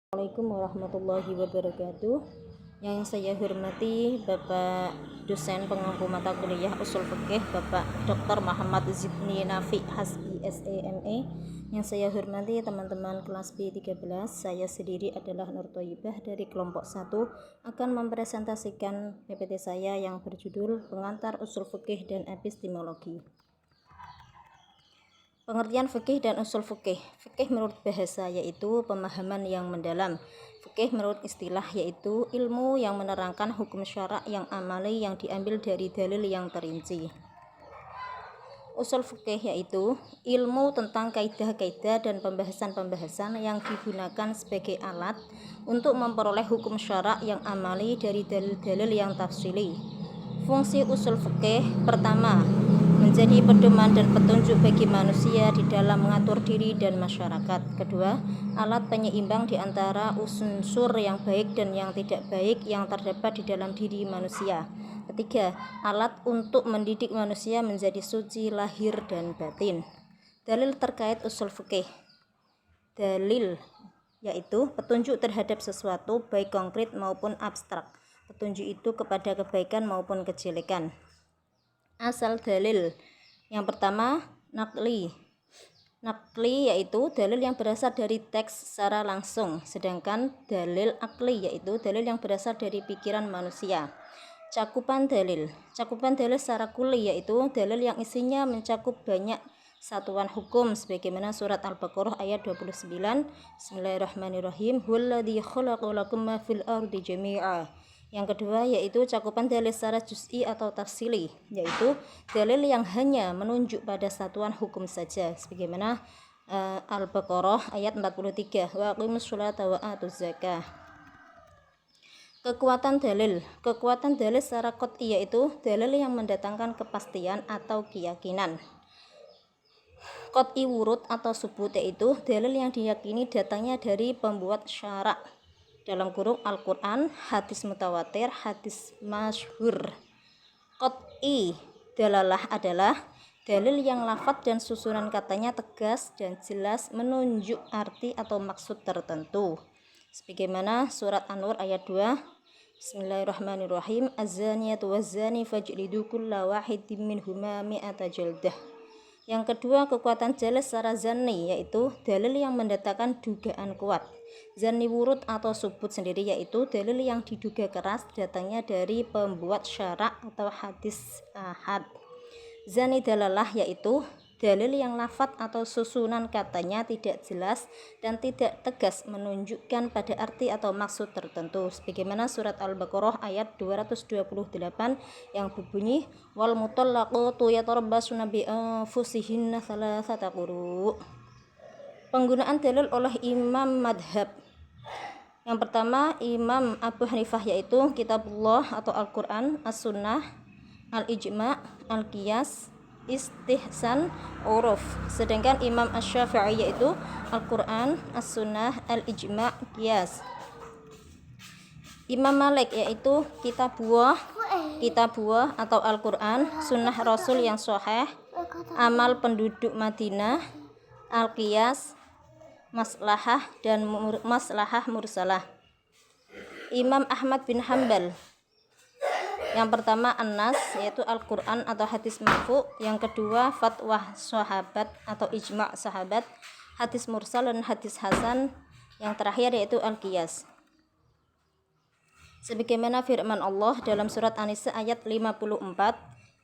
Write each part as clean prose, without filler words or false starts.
Assalamualaikum warahmatullahi wabarakatuh. Yang saya hormati Bapak dosen pengampu mata kuliah Ushul Fiqih Bapak Dr. Muhammad Zidni Nafi Hasbi SEME. Yang saya hormati teman-teman kelas B13. Saya sendiri adalah Nur Thayyibah dari kelompok 1 akan mempresentasikan PPT saya yang berjudul Pengantar Ushul Fiqih dan Epistemologi. Pengertian fikih dan usul fikih. Fikih menurut bahasa yaitu pemahaman yang mendalam. Fikih menurut istilah yaitu ilmu yang menerangkan hukum syara yang amali yang diambil dari dalil yang terinci. Usul fikih yaitu ilmu tentang kaidah-kaidah dan pembahasan-pembahasan yang digunakan sebagai alat untuk memperoleh hukum syara yang amali dari dalil-dalil yang tafsili. Fungsi usul fikih pertama, menjadi pedoman dan petunjuk bagi manusia di dalam mengatur diri dan masyarakat. Kedua, alat penyeimbang di antara unsur yang baik dan yang tidak baik yang terdapat di dalam diri manusia. Ketiga, alat untuk mendidik manusia menjadi suci lahir dan batin. Dalil terkait usul fikih. Dalil yaitu petunjuk terhadap sesuatu baik konkret maupun abstrak. Petunjuk itu kepada kebaikan maupun kejelekan. Asal dalil. Yang pertama, nakli. Nakli yaitu dalil yang berasal dari teks secara langsung, sedangkan dalil akli yaitu dalil yang berasal dari pikiran manusia. Cakupan dalil. Cakupan dalil secara kuli yaitu dalil yang isinya mencakup banyak satuan hukum sebagaimana surat Al-Baqarah ayat 29. Bismillahirrahmanirrahim. Huwallazi khalaqa lakum ma fil ardi jami'a. Yang kedua yaitu cakupan dalil secara juz'i atau tafsili, yaitu dalil yang hanya menunjuk pada satuan hukum saja sebagaimana Al-Baqarah ayat 43, wa aqimus sholata wa atuz zakah. Kekuatan dalil. Kekuatan dalil secara qat'i yaitu dalil yang mendatangkan kepastian atau keyakinan. Qat'i wurud atau subut yaitu dalil yang diyakini datangnya dari pembuat syara' dalam kurung Al-Quran, hadis mutawatir, hadis masyhur. Qat'i dalalah adalah dalil yang lafadz dan susunan katanya tegas dan jelas menunjuk arti atau maksud tertentu. Sebagaimana surat An-Nur ayat 2. Bismillahirrahmanirrahim. Az-zaniyatu waz-zani fajlidu kulla wahidin minhuma mi'ata jaldah. Yang kedua, kekuatan dalil secara zanni yaitu dalil yang mendatangkan dugaan kuat. Zanni wurud atau subut sendiri yaitu dalil yang diduga keras datangnya dari pembuat syara' atau hadis ahad. Zanni dalalah yaitu dalil yang lafadz atau susunan katanya tidak jelas dan tidak tegas menunjukkan pada arti atau maksud tertentu sebagaimana surat Al-Baqarah ayat 228 yang berbunyi wal mutallaqatu yatarabbasuna bi anfusihinna thalathata quru'. Penggunaan dalil oleh imam madhab. Yang pertama, Imam Abu Hanifah yaitu kitabullah atau Al-Quran, As-Sunnah, Al-Ijma', Al-Qiyas, Istihsan, Uruf. Sedangkan Imam Asy-Syafi'i yaitu Al-Quran, As-Sunnah, Al-Ijma', Qiyas. Imam Malik yaitu kitabullah atau Al-Quran, Sunnah Rasul yang sahih, amal penduduk Madinah, Al-Qiyas, maslahah dan maslahah mursalah. Imam Ahmad bin Hanbal yang pertama An-Nas yaitu Al-Quran atau hadis marfu', yang kedua fatwa sahabat atau ijma' sahabat, hadis mursal dan hadis hasan, yang terakhir yaitu Al-Qiyas. Sebagaimana firman Allah dalam surat An-Nisa ayat 54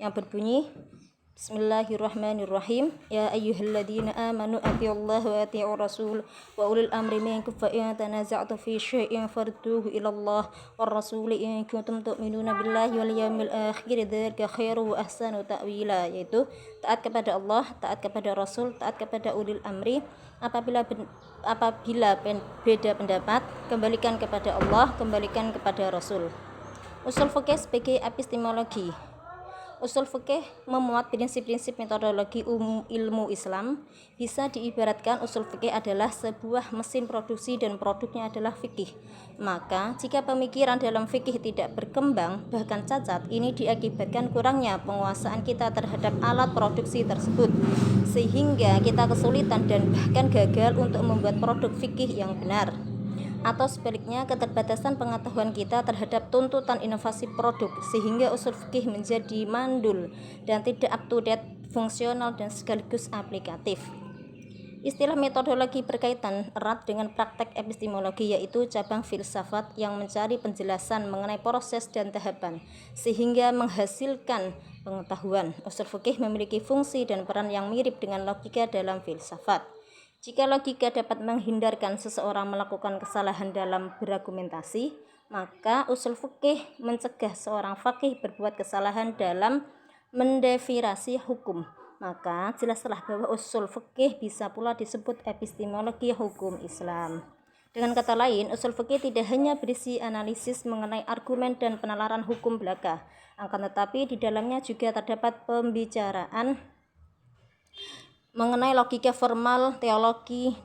yang berbunyi Bismillahirrahmanirrahim. Ya ayyuhalladzina amanu atti'ullaha wa atti'ur rasul wa ulil amri minkum fa in tanaza'tum fi syai'in farduhu ila Allah war rasul in kuntum tu'minuna billahi wal yawmil akhir dzalika khairu wa ahsanu ta'wila, yaitu taat kepada Allah, taat kepada Rasul, taat kepada ulil amri. Apabila beda pendapat, kembalikan kepada Allah, kembalikan kepada Rasul. Usul fikih sebagai epistemologi. Usul fikih memuat prinsip-prinsip metodologi ilmu Islam. Bisa diibaratkan usul fikih adalah sebuah mesin produksi dan produknya adalah fikih. Maka jika pemikiran dalam fikih tidak berkembang bahkan cacat, ini diakibatkan kurangnya penguasaan kita terhadap alat produksi tersebut sehingga kita kesulitan dan bahkan gagal untuk membuat produk fikih yang benar. atau sebaliknya keterbatasan pengetahuan kita terhadap tuntutan inovasi produk, sehingga usul fikih menjadi mandul dan tidak up to date, fungsional dan sekaligus aplikatif. Istilah metodologi berkaitan erat dengan praktek epistemologi, yaitu cabang filsafat yang mencari penjelasan mengenai proses dan tahapan sehingga menghasilkan pengetahuan. Usul fikih memiliki fungsi dan peran yang mirip dengan logika dalam filsafat. Jika logika dapat menghindarkan seseorang melakukan kesalahan dalam berargumentasi, maka usul fikih mencegah seorang faqih berbuat kesalahan dalam mendefinisi hukum. Maka jelaslah bahwa usul fikih bisa pula disebut epistemologi hukum Islam. Dengan kata lain, usul fikih tidak hanya berisi analisis mengenai argumen dan penalaran hukum belaka, akan tetapi di dalamnya juga terdapat pembicaraan mengenai logika formal, teologi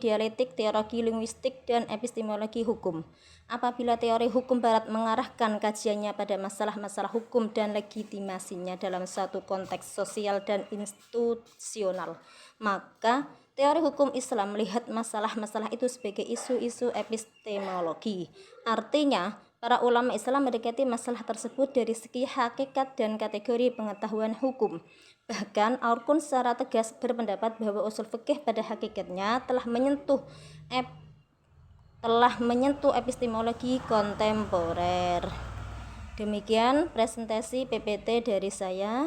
dialektik, teologi linguistik, dan epistemologi hukum. Apabila teori hukum barat mengarahkan kajiannya pada masalah-masalah hukum dan legitimasinya dalam satu konteks sosial dan institusional, maka teori hukum Islam melihat masalah-masalah itu sebagai isu-isu epistemologi. Artinya, para ulama Islam mendekati masalah tersebut dari segi hakikat dan kategori pengetahuan hukum. Bahkan Aurkun secara tegas berpendapat bahwa usul fikih pada hakikatnya telah menyentuh epistemologi kontemporer. Demikian presentasi PPT dari saya.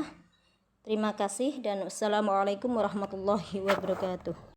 Terima kasih dan wassalamualaikum warahmatullahi wabarakatuh.